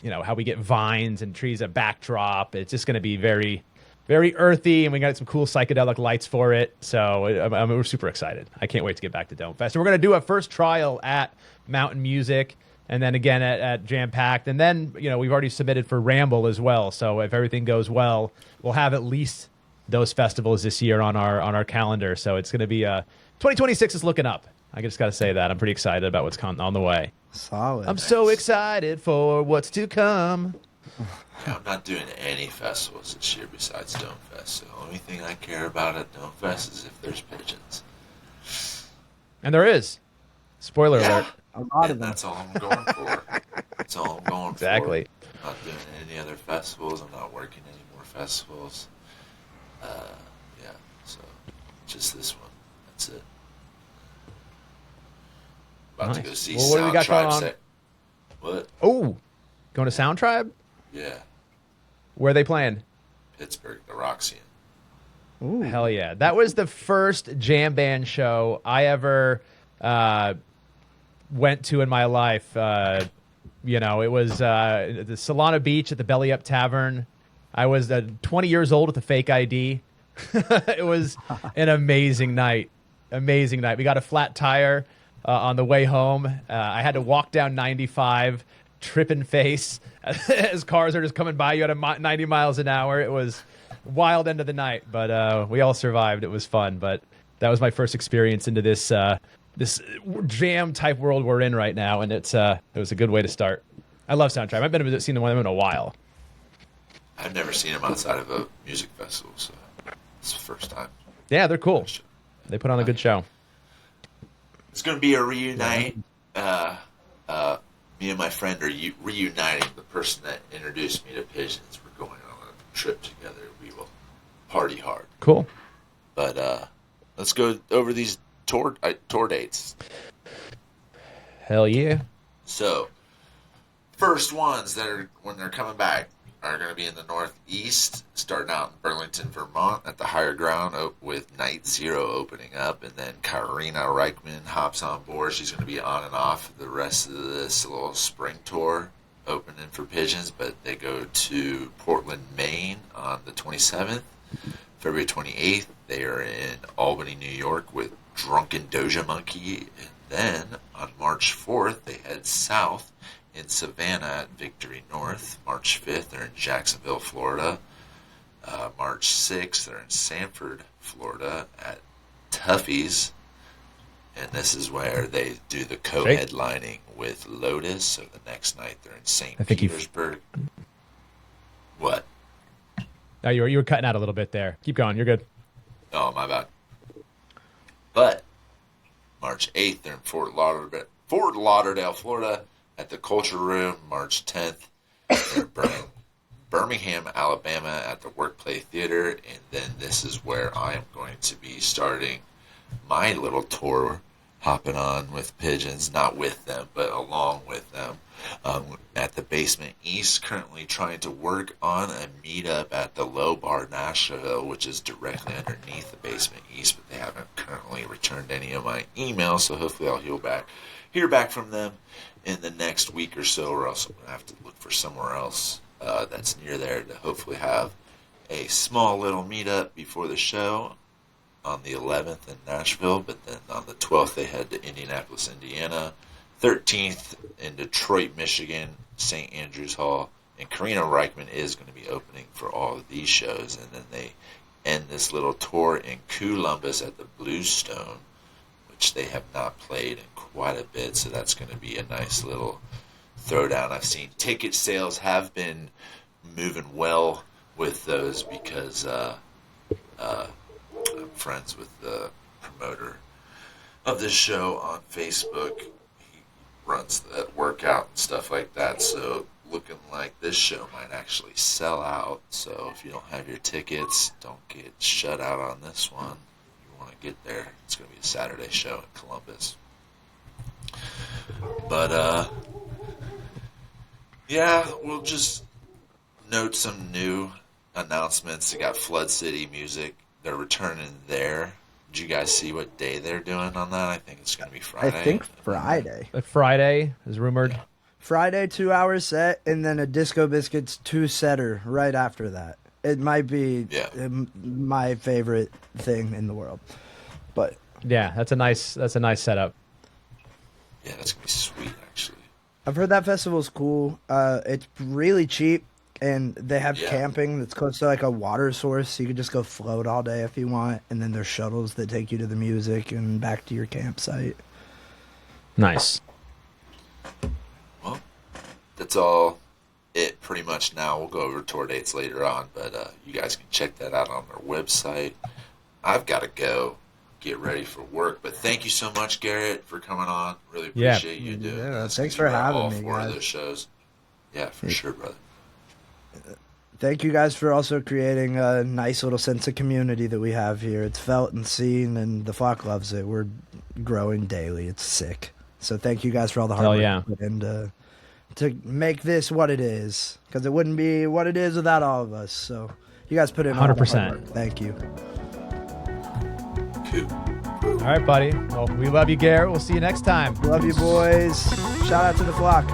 how we get vines and trees, a backdrop. It's just going to be very, very earthy, and we got some cool psychedelic lights for it. So we're super excited. I can't wait to get back to Dome Fest. And we're going to do a first trial at Mountain Music, and then again at Jam Packed. And then, we've already submitted for Ramble as well. So if everything goes well, we'll have at least those festivals this year on our calendar. So it's going to be 2026 is looking up. I just got to say that. I'm pretty excited about what's on the way. Solid. I'm so excited for what's to come. Yeah, I'm not doing any festivals this year besides Dome Fest. The only thing I care about at Dome Fest is if there's Pigeons. And there is. Spoiler alert. A lot of them. That's all I'm going for. That's all I'm going Exactly. for. I'm not doing any other festivals. I'm not working any more festivals. So just this one. That's it. About to go see Well, what do we Sound got Tribe. going on? What? Oh, going to Sound Tribe? Yeah. Where are they playing? Pittsburgh, the Roxy. Ooh. Hell yeah. That was the first jam band show I ever went to in my life. It was the Solana Beach at the Belly Up Tavern. I was 20 years old with a fake ID. It was an amazing night. Amazing night. We got a flat tire on the way home. I had to walk down 95, tripping face as cars are just coming by you at 90 miles an hour. It was wild end of the night, but we all survived. It was fun, but that was my first experience into this this jam type world we're in right now, and it was a good way to start. I love Soundtribe. I've been seeing them in a while. I've never seen them outside of a music festival, so it's the first time. Yeah, they're cool. They put on a good show. It's going to be a reunite. Me and my friend are reuniting the person that introduced me to Pigeons. We're going on a trip together. We will party hard. Cool. But let's go over these tour dates. Hell yeah. So, first ones that are when they're coming back are going to be in the Northeast, starting out in Burlington, Vermont at the Higher Ground with Night Zero opening up, and then Karina Reichman hops on board. She's going to be on and off the rest of this little spring tour opening for Pigeons, but they go to Portland, Maine on the 27th. February 28th, they are in Albany, New York with Drunken Doja Monkey, and then on March 4th, they head south in Savannah at Victory North. March 5th, they're in Jacksonville, Florida. March 6th, they're in Sanford, Florida at Tuffy's. And this is where they do the co-headlining with Lotus. So the next night, they're in St. Petersburg. What? Oh, you were cutting out a little bit there. Keep going. You're good. Oh, my bad. But March 8th, they're in Fort Lauderdale, Florida at the Culture Room. March 10th, they're in Birmingham, Alabama at the Workplay Theater. And then this is where I am going to be starting my little tour, hopping on with Pigeons, not with them, but along with them, at the Basement East, currently trying to work on a meetup at the Low Bar Nashville, which is directly underneath the Basement East, but they haven't currently returned any of my emails, so hopefully I'll hear back from them in the next week or so, or else I'm going to have to look for somewhere else that's near there to hopefully have a small little meetup before the show on the 11th in Nashville, but then on the 12th they head to Indianapolis, Indiana, 13th in Detroit, Michigan, St. Andrews Hall, and Karina Reichman is going to be opening for all of these shows, and then they end this little tour in Columbus at the Bluestone, which they have not played in quite a bit, so that's going to be a nice little throwdown. I've seen ticket sales have been moving well with those because I'm friends with the promoter of this show on Facebook. He runs that workout and stuff like that, so looking like this show might actually sell out. So if you don't have your tickets, don't get shut out on this one. You want to get there. It's going to be a Saturday show in Columbus. But yeah, we'll just note some new announcements. They got Flood City Music. They're returning there. Did you guys see what day they're doing on that? I think it's going to be Friday. I think Friday. Friday is rumored. Yeah. Friday, 2-hour set, and then a Disco Biscuits 2-setter right after that. It might be my favorite thing in the world. But yeah, that's a nice setup. Yeah, that's going to be sweet, actually. I've heard that festival's cool. It's really cheap. And they have camping that's close to like a water source, so you can just go float all day if you want. And then there's shuttles that take you to the music and back to your campsite. Nice. Well, that's all it pretty much now. We'll go over tour dates later on, but you guys can check that out on their website. I've got to go get ready for work, but thank you so much, Garrett, for coming on. Really appreciate you doing this. Thanks for having all me, four guys. of those shows. Yeah, for sure, brother. Thank you guys for also creating a nice little sense of community that we have here. It's felt and seen, and the flock loves it. We're growing daily. It's sick. So thank you guys for all the hard work you put in to make this what it is, because it wouldn't be what it is without all of us. So you guys put in 100%. Thank you. Cool. All right, buddy. Well, we love you, Garrett. We'll see you next time. Love you, boys. Shout out to the flock.